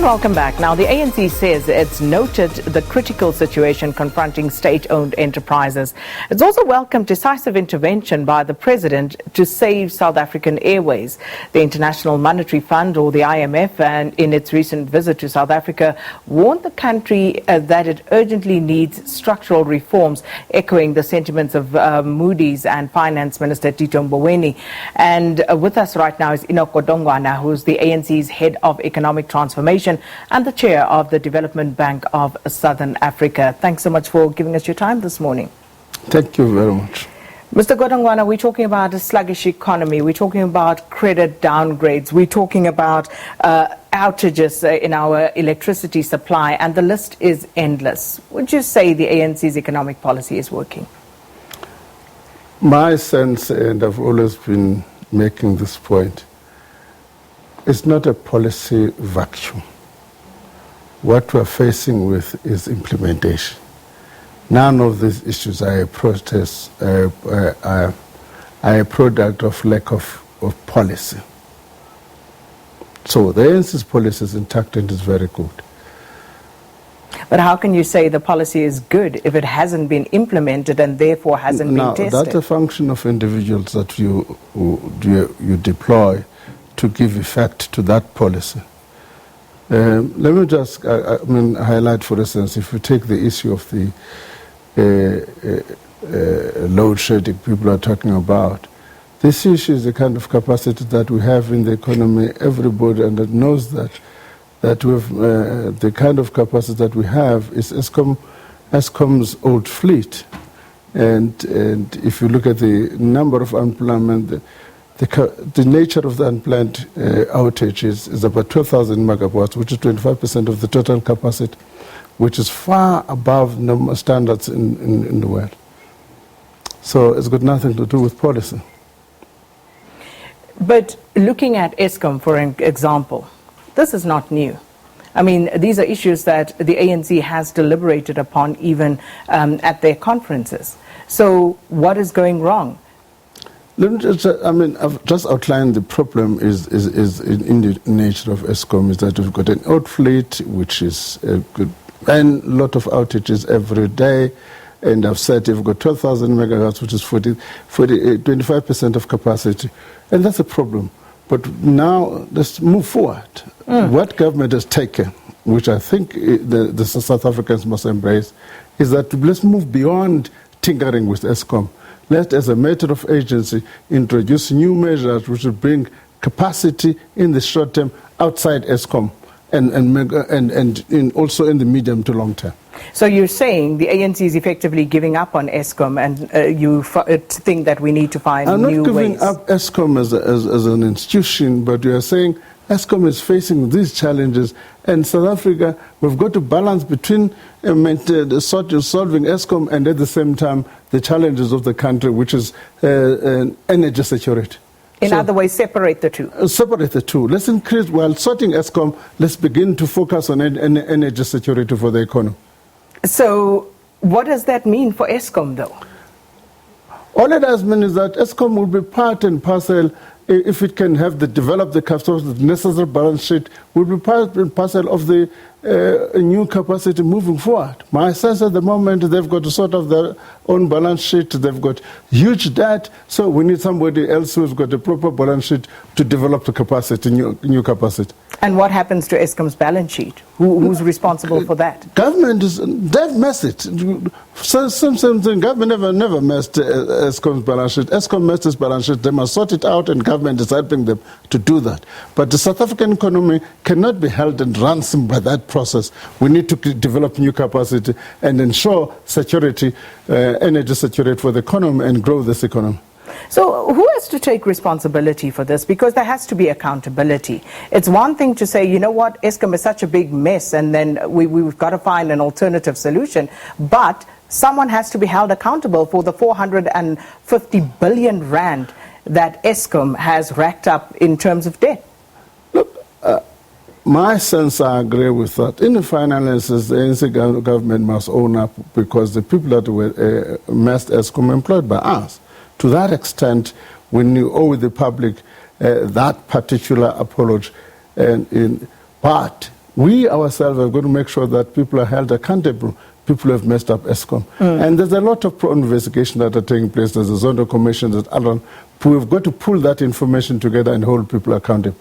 And welcome back. Now, the ANC says it's noted the critical situation confronting state-owned enterprises. It's also welcomed decisive intervention by the president to save South African Airways. The International Monetary Fund, or the IMF, and in its recent visit to South Africa, warned the country that it urgently needs structural reforms, echoing the sentiments of Moody's and Finance Minister Tito Mboweni. And with us right now is Enoch Godongwana, who's the ANC's head of economic transformation and the chair of the Development Bank of Southern Africa. Thanks so much for giving us your time this morning. Thank you very much. Mr. Godongwana, we're talking about a sluggish economy, we're talking about credit downgrades, we're talking about outages in our electricity supply, and the list is endless. Would you say the ANC's economic policy is working? My sense, and I've always been making this point, it's not a policy vacuum. What we're facing with is implementation. None of these issues are a protest, are a product of lack of policy. So the ANC's policy is intact and is very good. But how can you say the policy is good if it hasn't been implemented and therefore hasn't been tested? That's a function of individuals that you deploy to give effect to that policy. Let me just highlight, for instance, if you take the issue of the load shedding people are talking about, this issue is the kind of capacity that we have in the economy. Everybody knows that we've, the kind of capacity that we have is Eskom's old fleet. And if you look at the number of unemployment, the nature of the unplanned outages is about 12,000 megawatts, which is 25% of the total capacity, which is far above normal standards in the world. So it's got nothing to do with policy. But looking at Eskom, for an example, this is not new. I mean, these are issues that the ANC has deliberated upon even at their conferences. So what is going wrong? Let me just, I've just outlined the problem is in the nature of Eskom, is that we've got an old fleet, which is good, and a lot of outages every day. And I've said you've got 12,000 megawatts, which is 25% of capacity. And that's a problem. But now let's move forward. What government has taken, which I think the South Africans must embrace, is that let's move beyond tinkering with Eskom. Let, as a matter of agency, introduce new measures which will bring capacity in the short term outside Eskom and also in the medium to long term. So you're saying the ANC is effectively giving up on Eskom, and you think that we need to find new ways? I'm not giving up Eskom as an institution, but you are saying Eskom is facing these challenges, and South Africa, we've got to balance between solving Eskom and at the same time the challenges of the country, which is energy security. In other ways, separate the two. Separate the two. Let's increase, while sorting Eskom, let's begin to focus on energy security for the economy. So what does that mean for Eskom, though? All it does mean is that Eskom will be part and parcel, if it can have develop the necessary balance sheet, will be part and parcel of the new capacity moving forward. My sense at the moment, they've got to sort of their own balance sheet, they've got huge debt, so we need somebody else who's got a proper balance sheet to develop the capacity, new capacity. And what happens to Eskom's balance sheet? Who's responsible for that? Government they've messed it. Something government never messed Eskom's balance sheet. Eskom messed its balance sheet. They must sort it out, and government is helping them to do that. But the South African economy cannot be held and ransomed by that process. We need to develop new capacity and ensure security, energy security for the economy, and grow this economy. So who has to take responsibility for this? Because there has to be accountability. It's one thing to say, you know what, Eskom is such a big mess, and then we've got to find an alternative solution. But someone has to be held accountable for the 450 billion rand that Eskom has racked up in terms of debt. Look, my sense, I agree with that. In the final instance, the ANC government must own up, because the people that were messed Eskom employed by us. To that extent, when you owe the public that particular apology, but We ourselves are going to make sure that people are held accountable, people who have messed up Eskom. And there's a lot of investigations that are taking place. There's a Zondo Commission, there's Alan. We've got to pull that information together and hold people accountable.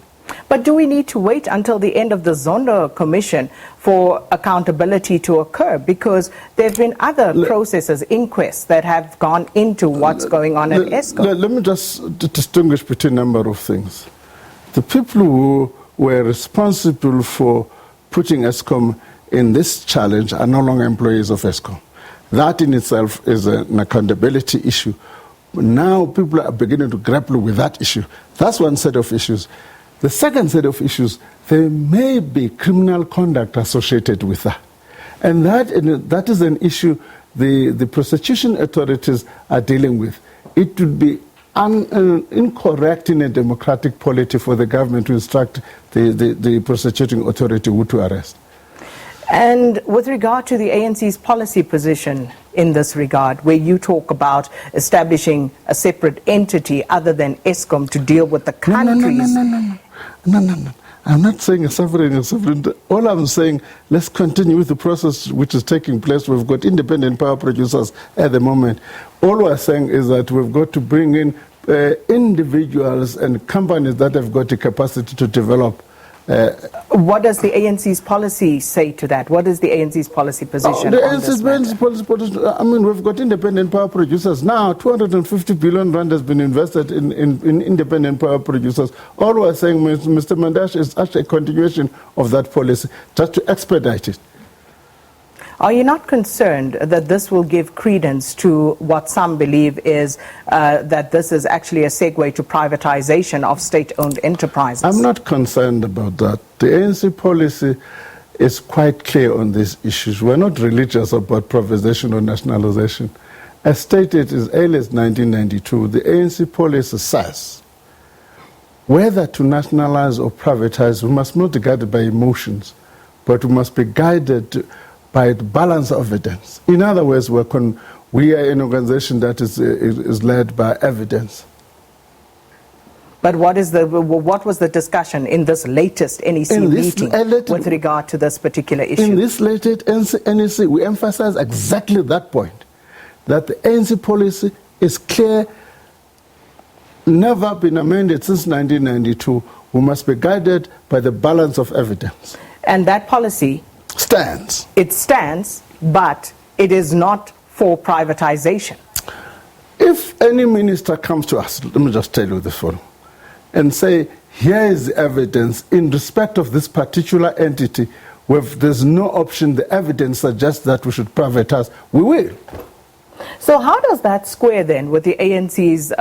But do we need to wait until the end of the Zondo Commission for accountability to occur? Because there have been other processes, inquests, that have gone into what's going on at Eskom. Let me just distinguish between a number of things. The people who were responsible for putting Eskom in this challenge are no longer employees of Eskom. That in itself is an accountability issue. Now people are beginning to grapple with that issue. That's one set of issues. The second set of issues, there may be criminal conduct associated with that. And that is an issue the prosecution authorities are dealing with. It would be incorrect in a democratic polity for the government to instruct the prosecuting authority who to arrest. And with regard to the ANC's policy position in this regard, where you talk about establishing a separate entity other than Eskom to deal with the countries... No. I'm not saying a sovereign. All I'm saying, let's continue with the process which is taking place. We've got independent power producers at the moment. All we're saying is that we've got to bring in individuals and companies that have got the capacity to develop. What does the ANC's policy say to that? What is the ANC's policy position the on this matter? policy, I mean, we've got independent power producers. Now, 250 billion rand has been invested in independent power producers. All we're saying, Mr. Mandash, is actually a continuation of that policy, just to expedite it. Are you not concerned that this will give credence to what some believe is that this is actually a segue to privatization of state-owned enterprises? I'm not concerned about that. The ANC policy is quite clear on these issues. We're not religious about privatization or nationalization. As stated as early as 1992, the ANC policy says whether to nationalize or privatize, we must not be guided by emotions, but we must be guided by the balance of evidence. In other words, we are an organization that is led by evidence. But what was the discussion in this latest NEC meeting with regard to this particular issue? In this latest NEC, we emphasize exactly that point, that the ANC policy is clear, never been amended since 1992. We must be guided by the balance of evidence. And that policy stands. It stands, but it is not for privatization. If any minister comes to us, let me just tell you this one, and say, here is the evidence in respect of this particular entity, where there's no option, the evidence suggests that we should privatize, we will. So how does that square then with the ANC's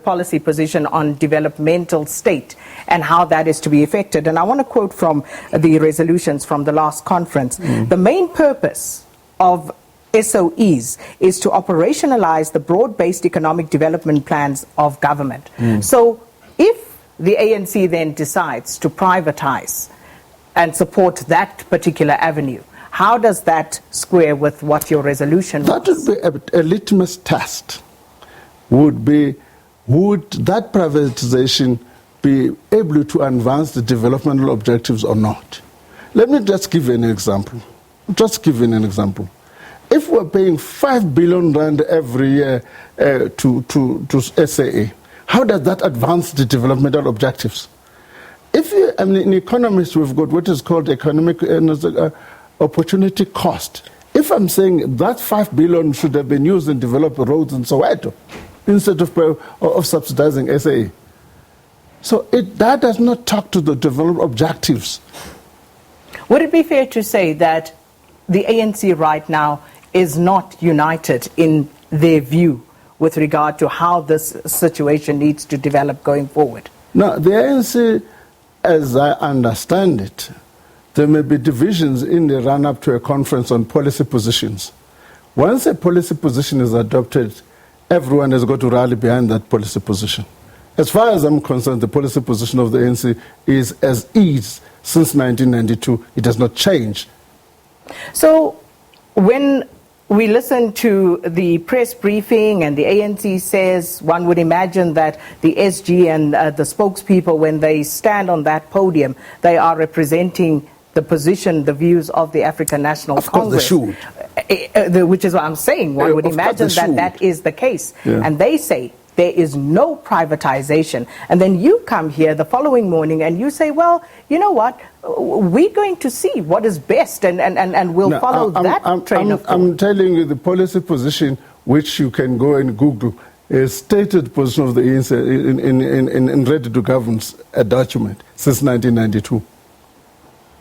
policy position on developmental state and how that is to be effected? And I want to quote from the resolutions from the last conference. The main purpose of SOEs is to operationalize the broad-based economic development plans of government. So if the ANC then decides to privatize and support that particular avenue, how does that square with what your resolution was? That would be a litmus test. Would that privatization be able to advance the developmental objectives or not? Let me just give you an example. If we're paying 5 billion rand every year to SAA, how does that advance the developmental objectives? In economics, we've got what is called economic opportunity cost. If I'm saying that 5 billion should have been used in developing roads in Soweto instead of subsidizing SAA. So that does not talk to the development objectives. Would it be fair to say that the ANC right now is not united in their view with regard to how this situation needs to develop going forward? Now, the ANC, as I understand it, there may be divisions in the run-up to a conference on policy positions. Once a policy position is adopted, everyone has got to rally behind that policy position. As far as I'm concerned, the policy position of the ANC is as is since 1992. It has not changed. So when we listen to the press briefing and the ANC says, one would imagine that the SG and the spokespeople, when they stand on that podium, they are representing the position, the views of the African National Congress. Of course they should. Which is what I'm saying. One would imagine that is the case. Yeah. And they say there is no privatization. And then you come here the following morning and you say, well, you know what, we're going to see what is best and we'll follow that train of thought. I'm telling you the policy position, which you can go and Google, is stated position of the ANC in Ready to Govern's document since 1992.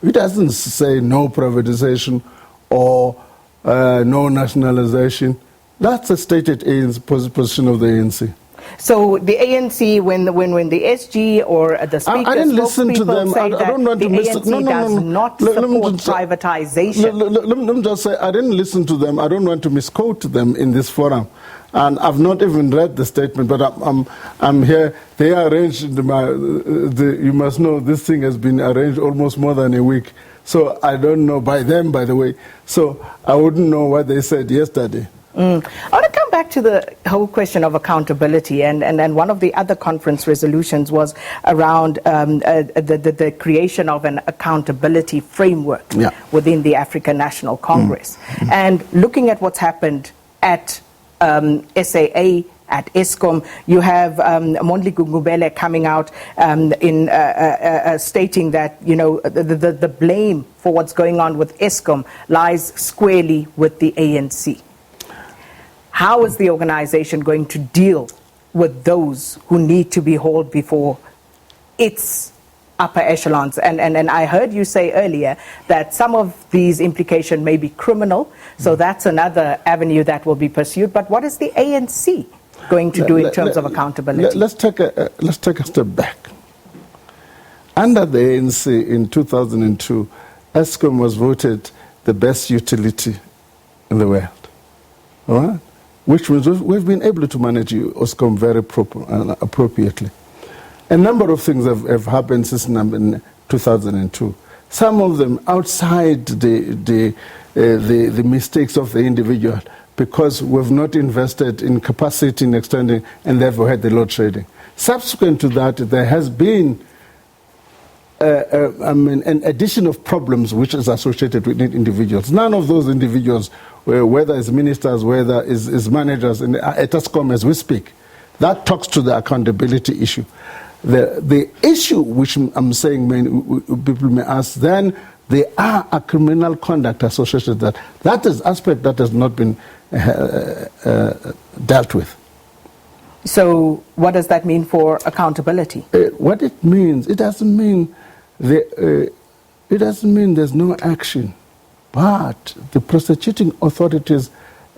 It doesn't say no privatization or no nationalization. That's a stated ANC position of the ANC. So the ANC, when the SG or the speakers, I didn't listen to them. Say I don't want the to ANC does not support privatization. Let me just say, I didn't listen to them. I don't want to misquote them in this forum. And I've not even read the statement, but I'm here. They arranged you must know this thing has been arranged almost more than a week. So I don't know by them, by the way. So I wouldn't know what they said yesterday. I want to come back to the whole question of accountability, and one of the other conference resolutions was around the creation of an accountability framework within the African National Congress. And looking at what's happened at SAA, at Eskom, you have Mondli Gugubele coming out in stating that, you know, the blame for what's going on with Eskom lies squarely with the ANC. How is the organization going to deal with those who need to be hauled before its upper echelons? And I heard you say earlier that some of these implications may be criminal, so that's another avenue that will be pursued. But what is the ANC going to do in terms of accountability? Let's take a step back. Under the ANC in 2002, Eskom was voted the best utility in the world. All right? Which means we've been able to manage Eskom very appropriately. A number of things have happened since 2002. Some of them outside the mistakes of the individual, because we've not invested in capacity in extending and therefore had the load shedding. Subsequent to that, there has been an addition of problems which is associated with individuals. None of those individuals, whether it's ministers, whether it's managers at Eskom as we speak, that talks to the accountability issue. The issue which I'm saying people may ask, then there are a criminal conduct associated with that. That is aspect that has not been dealt with. So what does that mean for accountability? What it means, it doesn't mean there's no action, but the prosecuting authorities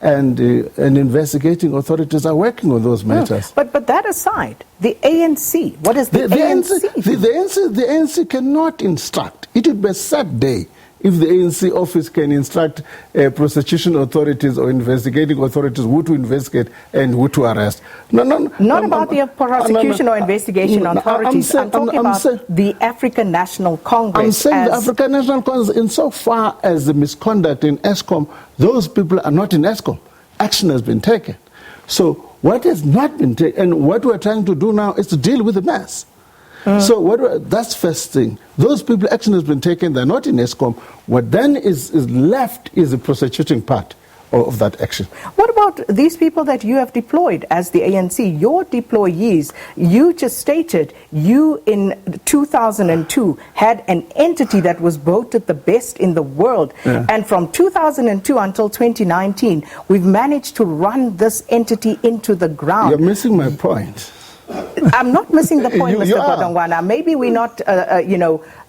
and investigating authorities are working on those matters. But that aside, the ANC, what is the ANC? The ANC cannot instruct. It would be a sad day if the ANC office can instruct prosecution authorities or investigating authorities who to investigate and who to arrest. Not about the prosecution or investigation authorities. I'm talking about the African National Congress. I'm saying the African National Congress, insofar as the misconduct in Eskom, those people are not in Eskom. Action has been taken. So what has not been taken, and what we're trying to do now is to deal with the mess. So that's first thing. Those people, action has been taken, they're not in Eskom. What then is left is the prosecuting part of that action. What about these people that you have deployed as the ANC, your deployees? You just stated you in 2002 had an entity that was voted the best in the world. And from 2002 until 2019, we've managed to run this entity into the ground. You're missing my point. I'm not missing the point, Mr. Godongwana. Maybe we're not,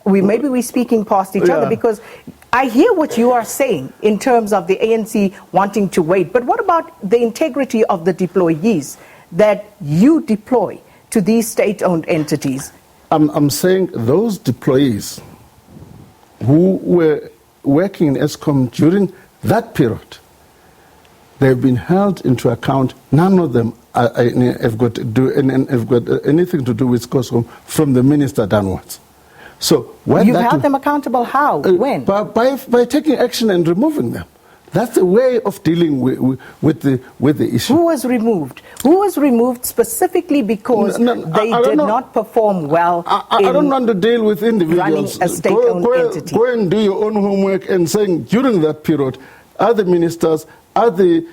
maybe we're speaking past each other, because I hear what you are saying in terms of the ANC wanting to wait. But what about the integrity of the deployees that you deploy to these state-owned entities? I'm saying those deployees who were working in Eskom during that period, they've been held into account. None of them have got anything to do with Eskom from the minister downwards. So you've held them accountable how? When? By taking action and removing them. That's a way of dealing with the issue. Who was removed? Who was removed specifically because they did not perform well? I don't want to deal with individuals. Running a state-owned entity. Go and do your own homework and saying during that period, are the ministers, are the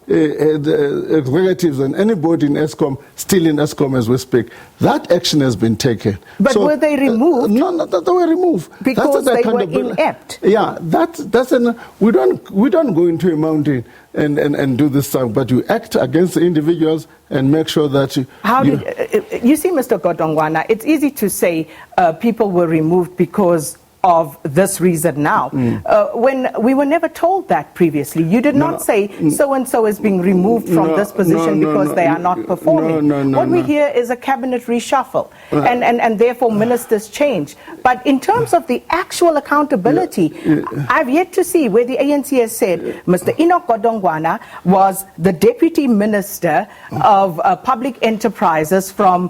executives and anybody in Eskom still in Eskom as we speak? That action has been taken. But were they removed? No, they were removed. Because they were inept. Yeah, we don't go into a mountain and do this stuff, but you act against the individuals and make sure that you see, Mr. Godongwana, it's easy to say people were removed because of this reason now. When we were never told that previously. You did not say so-and-so is being removed from this position because they are not performing. What we hear is a cabinet reshuffle and therefore ministers change. But in terms of the actual accountability, I've yet to see where the ANC has said Mr. Enoch Godongwana was the Deputy Minister of Public Enterprises from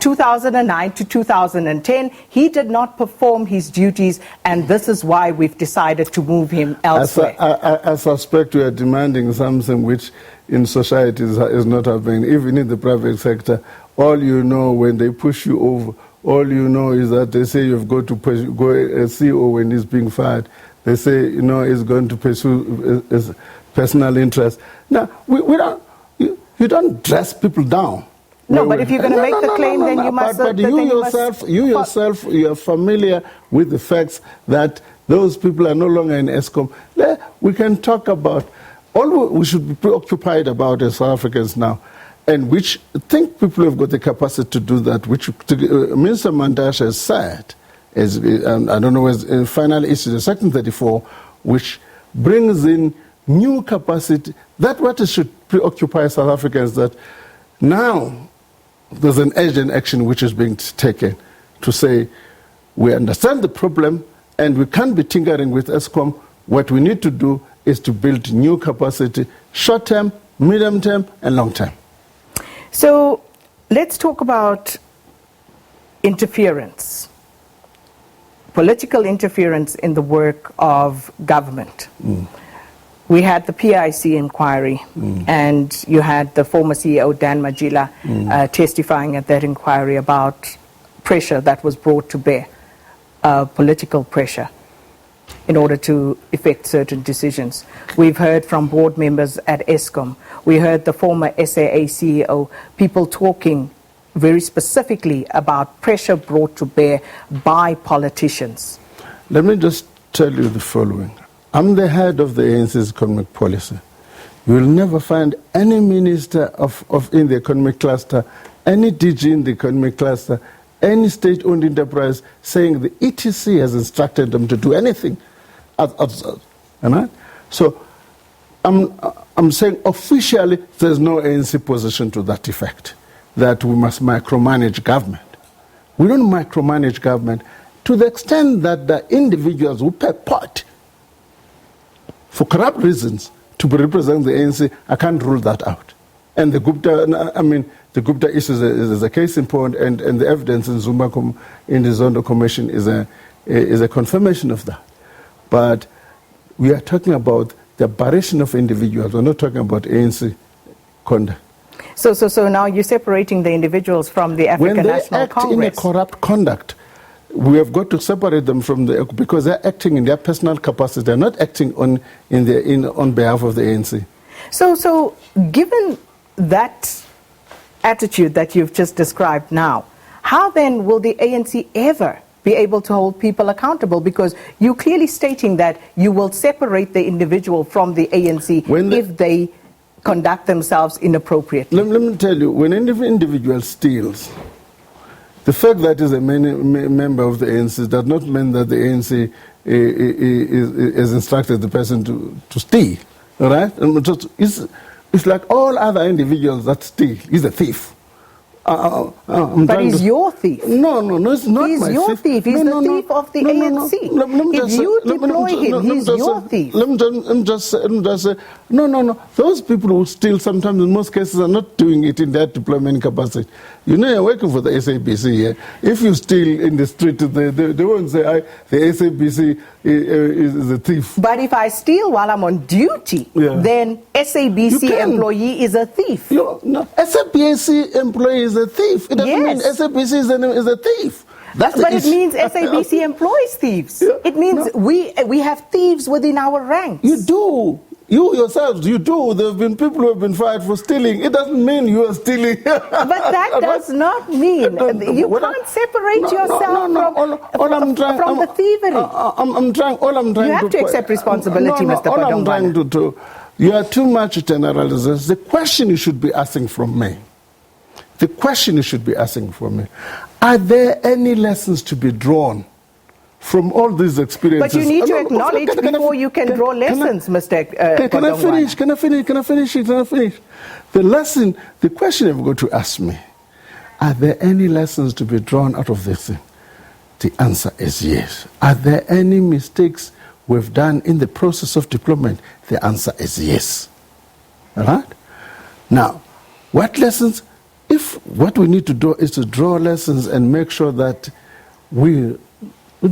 2009 to 2010. He did not perform his duties, and this is why we've decided to move him elsewhere. I suspect we are demanding something which in society is not happening. Even in the private sector, all you know when they push you over, all you know is that they say you've got to go a CEO when he's being fired. They say, he's going to pursue his personal interest. Now, you don't dress people down. No, but if you're going to make the claim, then you must... But you yourself, you are familiar with the facts that those people are no longer in Eskom. We can talk about... All we should be preoccupied about as South Africans now, and which I think people have got the capacity to do that, which Minister Mantashe has said, I don't know, as final issue, the Section 34, which brings in new capacity. That's what should preoccupy South Africans, that now there's an urgent action which is being taken to say we understand the problem and we can't be tinkering with Eskom. What we need to do is to build new capacity, short-term, medium-term, and long-term. So let's talk about interference, political interference in the work of government. We had the PIC inquiry, and you had the former CEO, Dan Majila, testifying at that inquiry about pressure that was brought to bear, political pressure, in order to effect certain decisions. We've heard from board members at Eskom. We heard the former SAA CEO, people talking very specifically about pressure brought to bear by politicians. Let me just tell you the following. I'm the head of the ANC's economic policy. You will never find any minister in the economic cluster, any DG in the economic cluster, any state-owned enterprise saying the ETC has instructed them to do anything. So I'm saying officially there's no ANC position to that effect, that we must micromanage government. We don't micromanage government to the extent that the individuals who pay part for corrupt reasons to represent the ANC. I can't rule that out. And the Gupta issue is a case in point, and the evidence in in the Zondo Commission is a confirmation of that. But we are talking about the aberration of individuals. We're not talking about ANC conduct. So now you're separating the individuals from the African National Congress. When they act in a corrupt conduct, we have got to separate them from because they're acting in their personal capacity. They're not acting on behalf of the ANC. So given that attitude that you've just described now, how then will the ANC ever be able to hold people accountable? Because you're clearly stating that you will separate the individual from the ANC if they conduct themselves inappropriately. Let me tell you, when an individual steals, the fact that he's a member of the ANC does not mean that the ANC is instructed the person to steal, all right? It's like all other individuals that steal. He's a thief. But he's your thief. No, it's not he's my your thief. He's the thief of the ANC. If you deploy him, he's your thief. Let me just say, no. Those people who steal sometimes, in most cases, are not doing it in their deployment capacity. You know, you're working for the SABC here. If you steal in the street, they won't say, the SABC is a thief. But if I steal while I'm on duty, then SABC employee is a thief. No, SABC employee is a thief. It doesn't mean SABC is a thief. But it means SABC employs thieves. It means we have thieves within our ranks. You do. You yourselves, you do. There have been people who have been fired for stealing. It doesn't mean you are stealing. But that does not mean you can't separate yourself from the thievery. You have to accept responsibility, Mr. Godongwana. You are too much generalizers. The question you should be asking from me, are there any lessons to be drawn from all these experiences? But you need to acknowledge before you can draw lessons, Mr. Godongwana. Can I finish? The question you've got to ask me, are there any lessons to be drawn out of this thing? The answer is yes. Are there any mistakes we've done in the process of deployment? The answer is yes. All right? Now, what lessons? If what we need to do is to draw lessons and make sure that we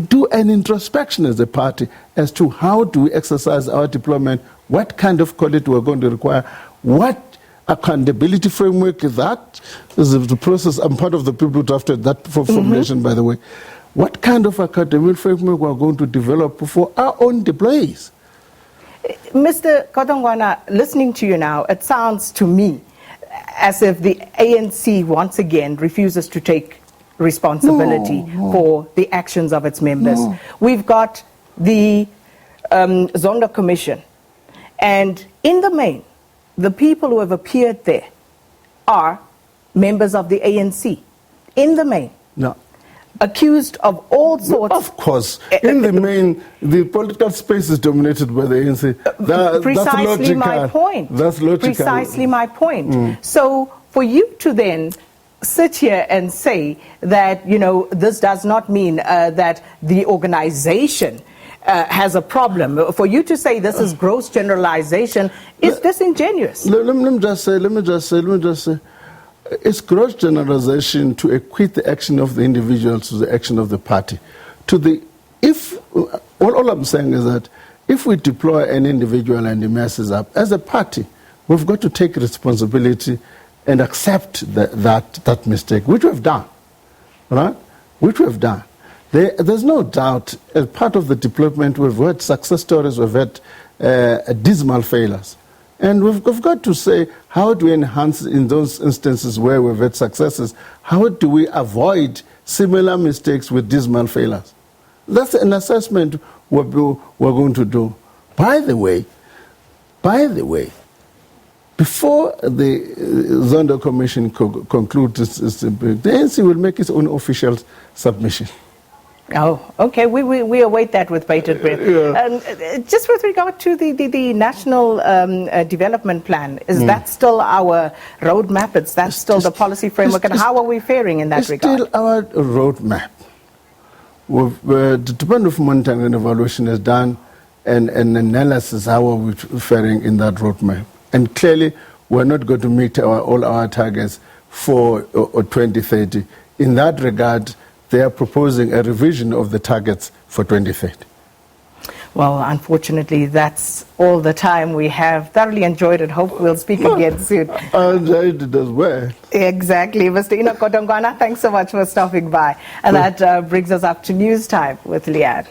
do an introspection as a party as to how do we exercise our deployment, what kind of quality we're going to require, what accountability framework is that? This is the process. I'm part of the people who drafted that formulation, by the way. What kind of accountability framework we're going to develop for our own deployees? Mr. Godongwana, listening to you now, it sounds to me as if the ANC once again refuses to take responsibility for the actions of its members. We've got the Zondo Commission, and in the main, the people who have appeared there are members of the ANC, in the main. No. Accused of all sorts. Of course. In the main, the political space is dominated by the ANC. Precisely my point. That's logical. Precisely my point. So for you to then sit here and say that, you know, this does not mean that the organization has a problem. For you to say this is gross generalization is disingenuous. Let me just say, it's gross generalization to equate the action of the individual to the action of the party. All I'm saying is that if we deploy an individual and he messes up, as a party, we've got to take responsibility and accept that mistake, which we've done, right? Which we've done. There's no doubt, as part of the deployment, we've had success stories, we've had dismal failures. And we've got to say, how do we enhance in those instances where we've had successes? How do we avoid similar mistakes with dismal failures? That's an assessment we're going to do. By the way, before the Zondo Commission concludes the ANC will make its own official submission. Oh, okay. We await that with bated breath. Just with regard to the National Development Plan, is that still our roadmap? That's still the policy framework? And how are we faring in that regard? It's still our roadmap. The Department of Monitoring and Evaluation has done an analysis how are we faring in that roadmap. And clearly, we're not going to meet all our targets for 2030. In that regard, they are proposing a revision of the targets for 2030. Well, unfortunately, that's all the time we have. Thoroughly enjoyed it. Hope we'll speak again soon. I enjoyed it as well. Exactly. Mr. Enoch Godongwana, thanks so much for stopping by. And that brings us up to news time with Leanne.